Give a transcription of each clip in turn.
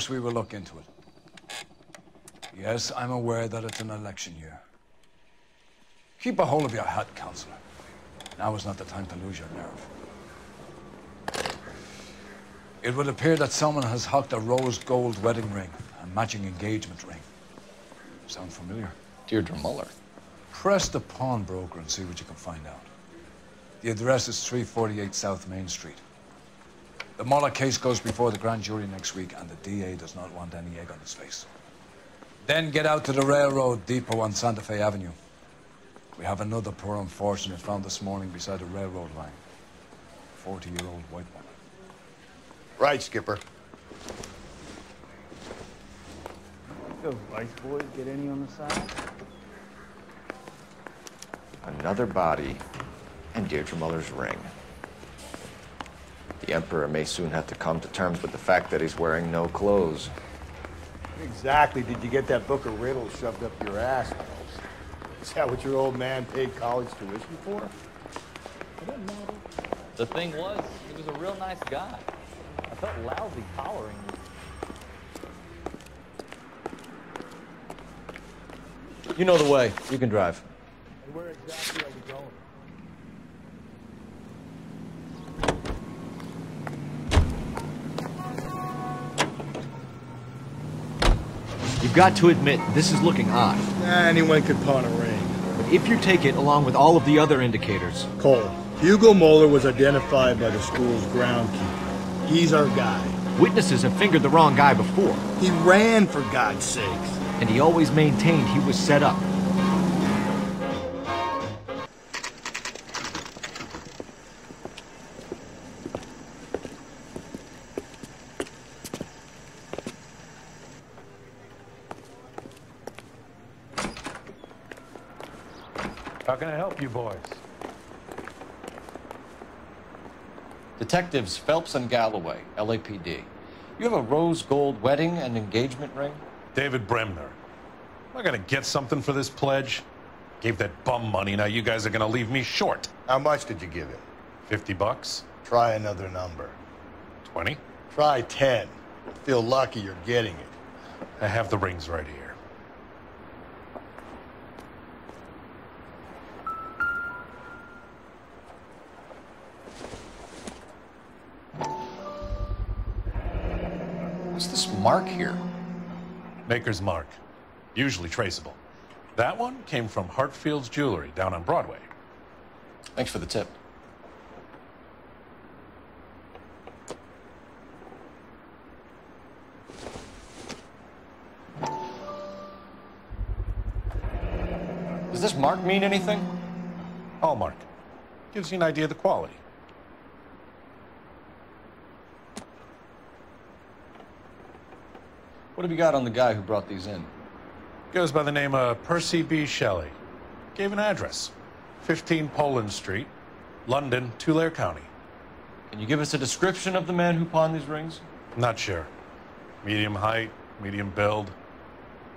course we will look into it. Yes, I'm aware that it's an election year. Keep a hold of your hat, Counselor. Now is not the time to lose your nerve. It would appear that someone has hocked a rose gold wedding ring and matching engagement ring. Sound familiar? Deirdre Muller. Press the pawnbroker and see what you can find out. The address is 348 South Main Street. The Muller case goes before the grand jury next week, and the DA does not want any egg on his face. Then get out to the railroad depot on Santa Fe Avenue. We have another poor unfortunate found this morning beside the railroad line. 40-year-old white woman. Right, Skipper. Those Vice boys get any on the side? Another body and Deirdre Muller's ring. The Emperor may soon have to come to terms with the fact that he's wearing no clothes. Exactly did you get that book of riddles shoved up your ass, Mills? Is that what your old man paid college tuition for? It doesn't matter. The thing was, he was a real nice guy. I felt lousy collaring you. You know the way. You can drive. And where exactly are we going? You've got to admit, this is looking odd. Anyone could pawn a ring. But if you take it along with all of the other indicators... Cole, Hugo Moeller was identified by the school's groundkeeper. He's our guy. Witnesses have fingered the wrong guy before. He ran, for God's sakes. And he always maintained he was set up. How can I help you boys? Detectives Phelps and Galloway, LAPD. You have a rose gold wedding and engagement ring? David Bremner. Am I gonna get something for this pledge? Gave that bum money, now you guys are gonna leave me short. How much did you give him? $50? Try another number. 20? Try 10. Feel lucky you're getting it. I have the rings right here. What's this mark here? Maker's mark. Usually traceable. That one came from Hartfield's Jewelry down on Broadway. Thanks for the tip. Does this mark mean anything? Hallmark. Gives you an idea of the quality. What have you got on the guy who brought these in? Goes by the name of Percy B. Shelley. Gave an address. 15 Poland Street, London, Tulare County. Can you give us a description of the man who pawned these rings? Not sure. Medium height, medium build.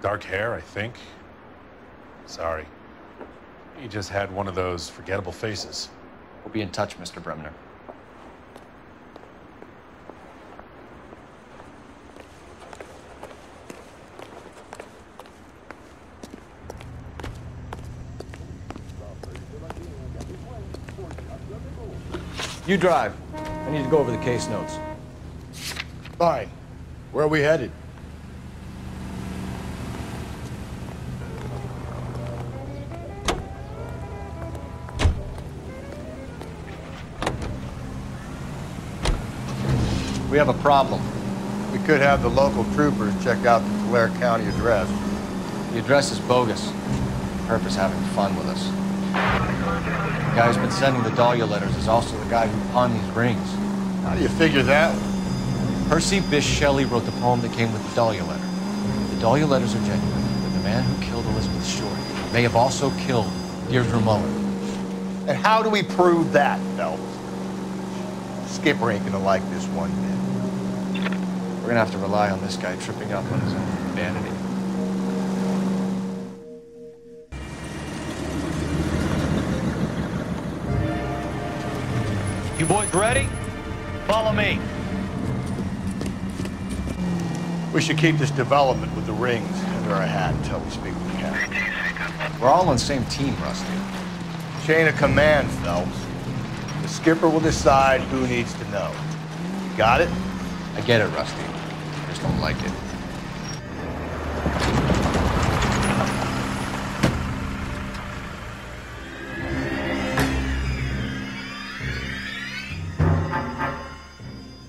Dark hair, I think. Sorry. He just had one of those forgettable faces. We'll be in touch, Mr. Bremner. You drive. I need to go over the case notes. Fine. Where are we headed? We have a problem. We could have the local troopers check out the Tulare County address. The address is bogus. Herb is having fun with us. The guy who's been sending the Dahlia letters is also the guy who pawned these rings. How do you figure that? Percy Bysshe Shelley wrote the poem that came with the Dahlia letter. The Dahlia letters are genuine, but the man who killed Elizabeth Short may have also killed Deirdre Muller. And how do we prove that, Phelps? Skipper ain't gonna like this one bit. We're gonna have to rely on this guy tripping up on his own vanity. You boys ready? Follow me. We should keep this development with the rings under our hat until we speak with the captain. We're all on the same team, Rusty. Chain of command, Phelps. The skipper will decide who needs to know. Got it? I get it, Rusty. I just don't like it.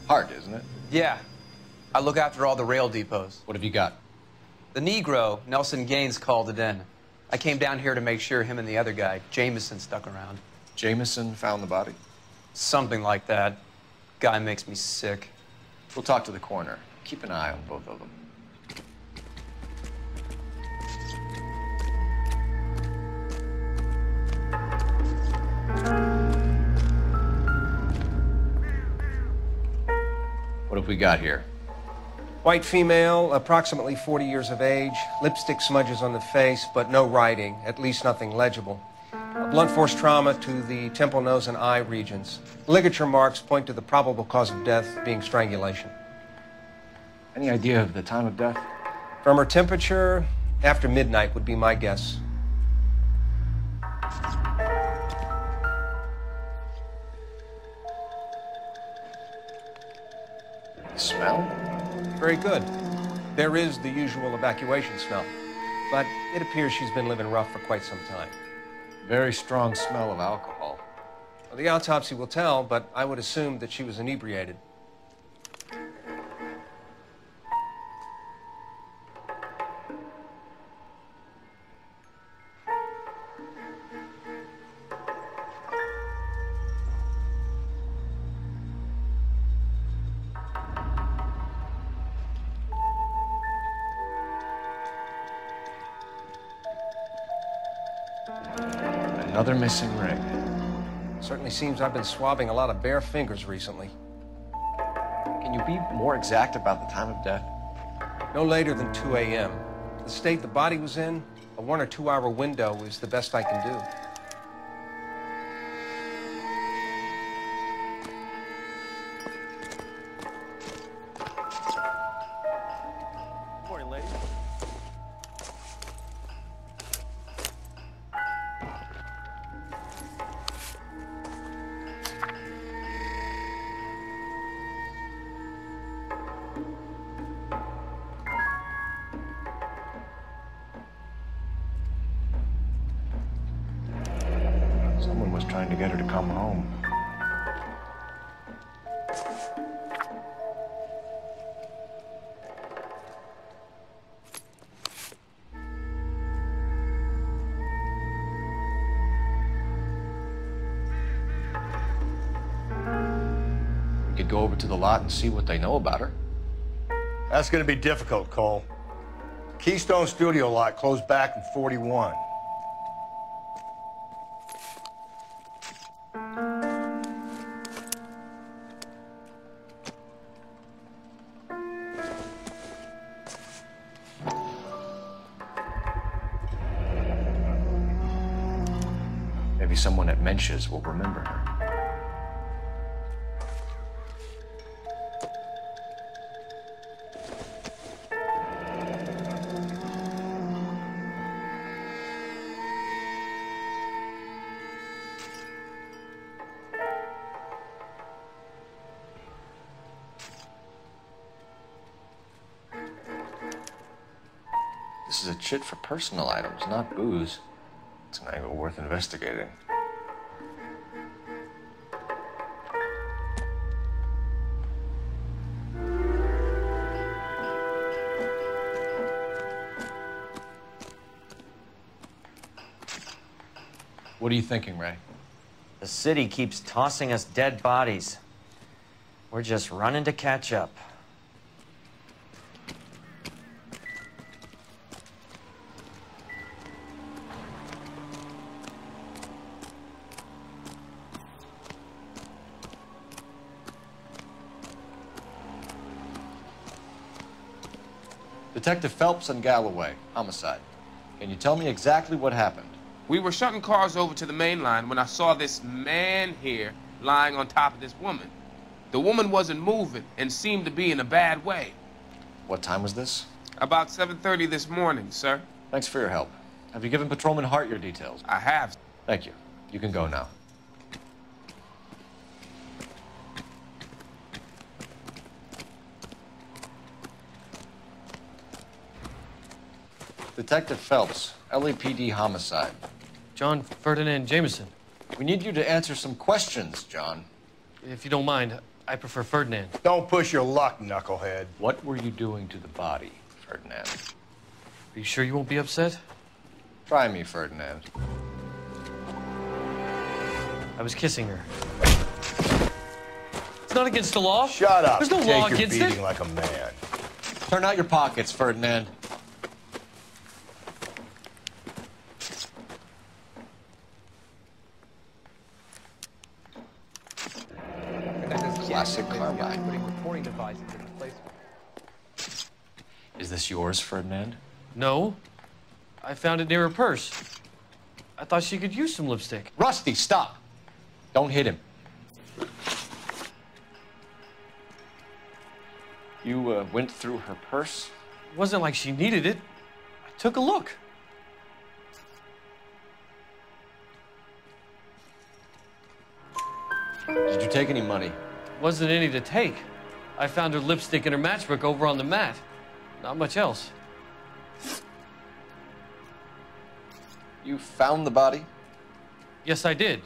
Hard, isn't it? Yeah. I look after all the rail depots. What have you got? The Negro, Nelson Gaines, called it in. I came down here to make sure him and the other guy, Jameson, stuck around. Jameson found the body? Something like that. Guy makes me sick. We'll talk to the coroner. Keep an eye on both of them. What have we got here? White female, approximately 40 years of age, lipstick smudges on the face, but no writing, at least nothing legible. A blunt force trauma to the temple, nose, and eye regions. Ligature marks point to the probable cause of death being strangulation. Any idea of the time of death? From her temperature, after midnight would be my guess. The smell? Very good. There is the usual evacuation smell, but it appears she's been living rough for quite some time. Very strong smell of alcohol. Well, the autopsy will tell, but I would assume that she was inebriated. Another missing ring. Certainly seems I've been swabbing a lot of bare fingers recently. Can you be more exact about the time of death? No later than 2 a.m. The state the body was in, a 1 or 2 hour window is the best I can do. Morning, lady. Someone was trying to get her to come home. We could go over to the lot and see what they know about her. That's going to be difficult, Cole. Keystone Studio lot closed back in 41. Maybe someone at Mensch's will remember her. This is a chit for personal items, not booze. It's an angle worth investigating. What are you thinking, Ray? The city keeps tossing us dead bodies. We're just running to catch up. Detective Phelps and Galloway, homicide. Can you tell me exactly what happened? We were shutting cars over to the main line when I saw this man here lying on top of this woman. The woman wasn't moving and seemed to be in a bad way. What time was this? About 7:30 this morning, sir. Thanks for your help. Have you given Patrolman Hart your details? I have. Thank you. You can go now. Detective Phelps, LAPD homicide. John Ferdinand Jameson. We need you to answer some questions, John. If you don't mind, I prefer Ferdinand. Don't push your luck, knucklehead. What were you doing to the body, Ferdinand? Are you sure you won't be upset? Try me, Ferdinand. I was kissing her. It's not against the law. Shut up. There's no Take law your against beating it. like a man. Turn out your pockets, Ferdinand. Classic carbine. Putting reporting devices in place. Is this yours, Ferdinand? No. I found it near her purse. I thought she could use some lipstick. Rusty, stop! Don't hit him. You went through her purse? It wasn't like she needed it. I took a look. Did you take any money? Wasn't any to take. I found her lipstick and her matchbook over on the mat. Not much else. You found the body? Yes, I did.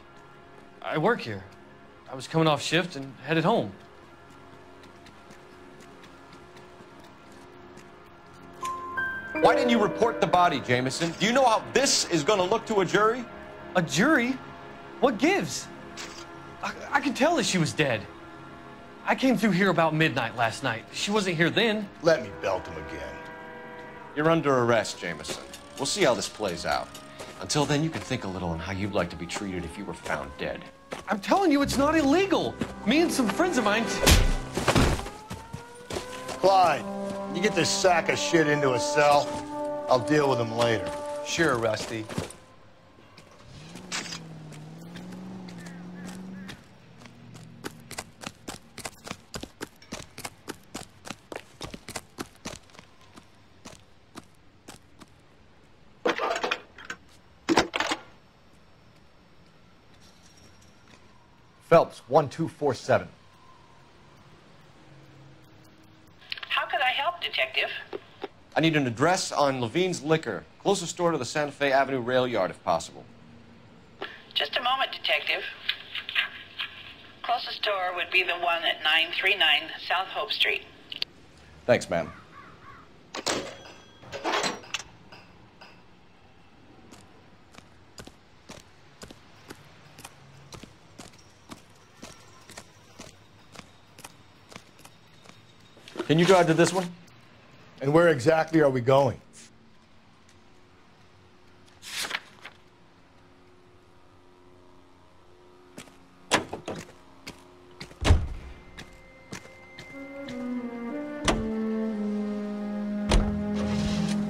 I work here. I was coming off shift and headed home. Why didn't you report the body, Jameson? Do you know how this is going to look to a jury? A jury? What gives? I could tell that she was dead. I came through here about midnight last night. She wasn't here then. Let me belt him again. You're under arrest, Jameson. We'll see how this plays out. Until then, you can think a little on how you'd like to be treated if you were found dead. I'm telling you, it's not illegal. Me and some friends of mine... Clyde, you get this sack of shit into a cell. I'll deal with him later. Sure, Rusty. Phelps, 1247. How could I help, Detective? I need an address on Levine's Liquor. Closest store to the Santa Fe Avenue rail yard, if possible. Just a moment, Detective. Closest store would be the one at 939 South Hope Street. Thanks, ma'am. Can you drive to this one? And where exactly are we going?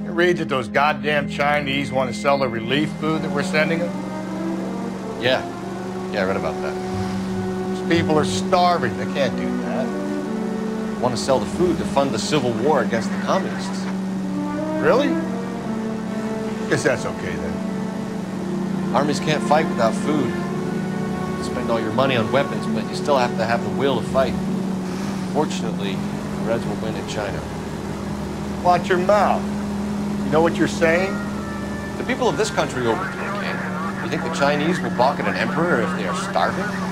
You read that those goddamn Chinese want to sell the relief food that we're sending them? Yeah. Yeah, I read about that. These people are starving. They can't do that. Want to sell the food to fund the civil war against the communists. Really? Guess that's okay then. Armies can't fight without food. You spend all your money on weapons, but you still have to have the will to fight. Fortunately, the Reds will win in China. Watch your mouth. You know what you're saying? The people of this country overthrew a king. You think the Chinese will balk at an emperor if they are starving?